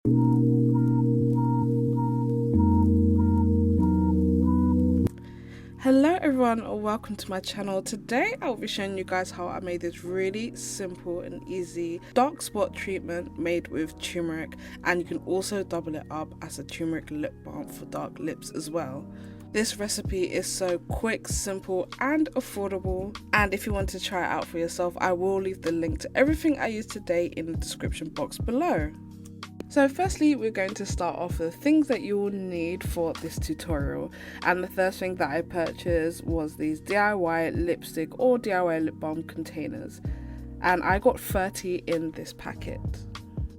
Hello everyone, and welcome to my channel. Today I'll be showing you guys how I made this really simple and easy dark spot treatment made with turmeric, and you can also double it up as a turmeric lip balm for dark lips as well. This recipe is so quick, simple and affordable, and if you want to try it out for yourself, I will leave the link to everything I used today in the description box below. So firstly, we're going to start off with things that you will need for this tutorial, and the first thing that I purchased was these DIY lipstick or DIY lip balm containers, and I got 30 in this packet.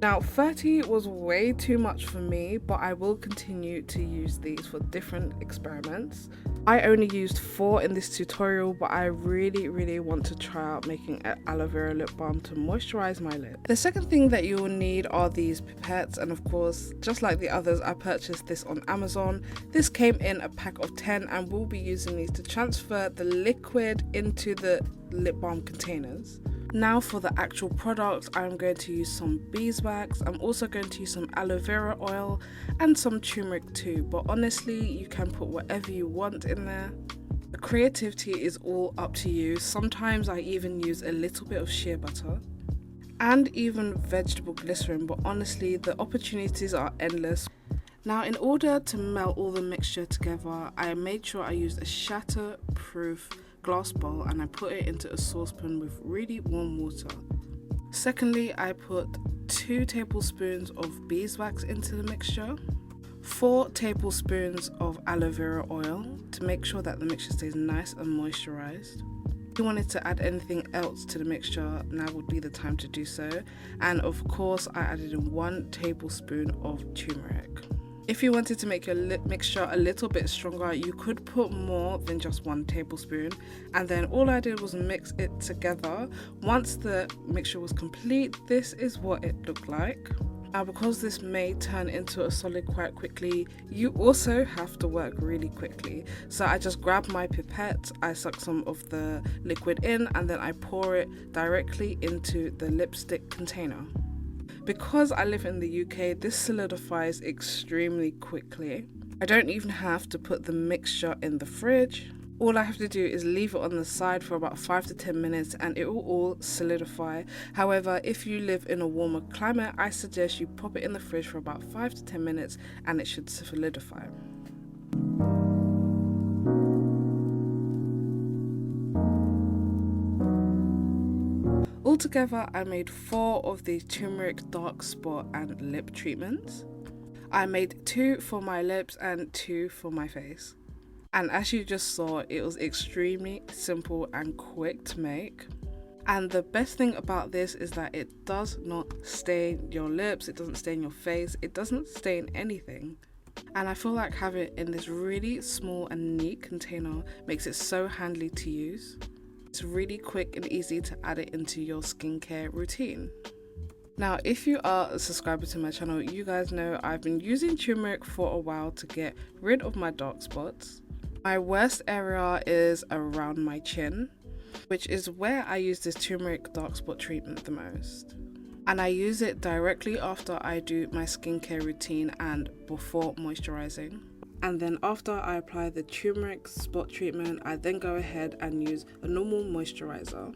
Now 30 was way too much for me, but I will continue to use these for different experiments. I only used 4 in this tutorial, but I really want to try out making an aloe vera lip balm to moisturize my lip. The second thing that you will need are these pipettes, and of course, just like the others, I purchased this on Amazon. This came in a pack of 10, and we'll be using these to transfer the liquid into the lip balm containers. Now for the actual product, I'm going to use some beeswax. I'm also going to use some aloe vera oil and some turmeric too, but honestly you can put whatever you want in there. The creativity is all up to you. Sometimes I even use a little bit of shea butter and even vegetable glycerin, but honestly the opportunities are endless. Now in order to melt all the mixture together, I made sure I used a shatter-proof glass bowl and I put it into a saucepan with really warm water. Secondly, I put 2 tablespoons of beeswax into the mixture, 4 tablespoons of aloe vera oil to make sure that the mixture stays nice and moisturized. If you wanted to add anything else to the mixture, now would be the time to do so. And of course I added in 1 tablespoon of turmeric. If you wanted to make your lip mixture a little bit stronger, you could put more than just 1 tablespoon, and then all I did was mix it together. Once the mixture was complete, this is what it looked like. Now because this may turn into a solid quite quickly, you also have to work really quickly. So I just grab my pipette, I suck some of the liquid in, and then I pour it directly into the lipstick container. Because I live in the UK, this solidifies extremely quickly. I don't even have to put the mixture in the fridge. All I have to do is leave it on the side for about 5 to 10 minutes and it will all solidify. However, if you live in a warmer climate, I suggest you pop it in the fridge for about 5 to 10 minutes and it should solidify. Altogether, I made 4 of these turmeric dark spot and lip treatments. I made 2 for my lips and 2 for my face. And as you just saw, it was extremely simple and quick to make. And the best thing about this is that it does not stain your lips, it doesn't stain your face, it doesn't stain anything. And I feel like having it in this really small and neat container makes it so handy to use. It's really quick and easy to add it into your skincare routine. Now, if you are a subscriber to my channel, you guys know I've been using turmeric for a while to get rid of my dark spots. My worst area is around my chin, which is where I use this turmeric dark spot treatment the most. And I use it directly after I do my skincare routine and before moisturizing. And then after I apply the turmeric spot treatment, I then go ahead and use a normal moisturizer.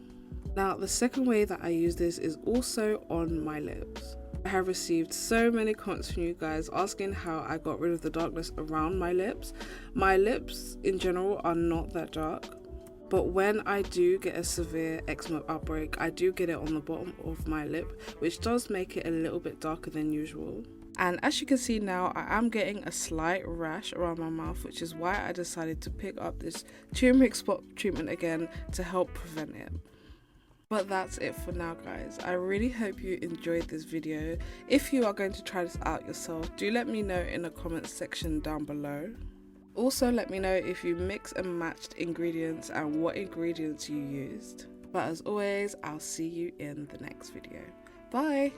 Now the second way that I use this is also on my lips. I have received so many comments from you guys asking how I got rid of the darkness around my lips. My lips in general are not that dark, but when I do get a severe eczema outbreak, I do get it on the bottom of my lip, which does make it a little bit darker than usual. And as you can see now, I am getting a slight rash around my mouth, which is why I decided to pick up this turmeric spot treatment again to help prevent it. But that's it for now, guys. I really hope you enjoyed this video. If you are going to try this out yourself, do let me know in the comments section down below. Also let me know if you mix and matched ingredients and what ingredients you used. But as always, I'll see you in the next video. Bye!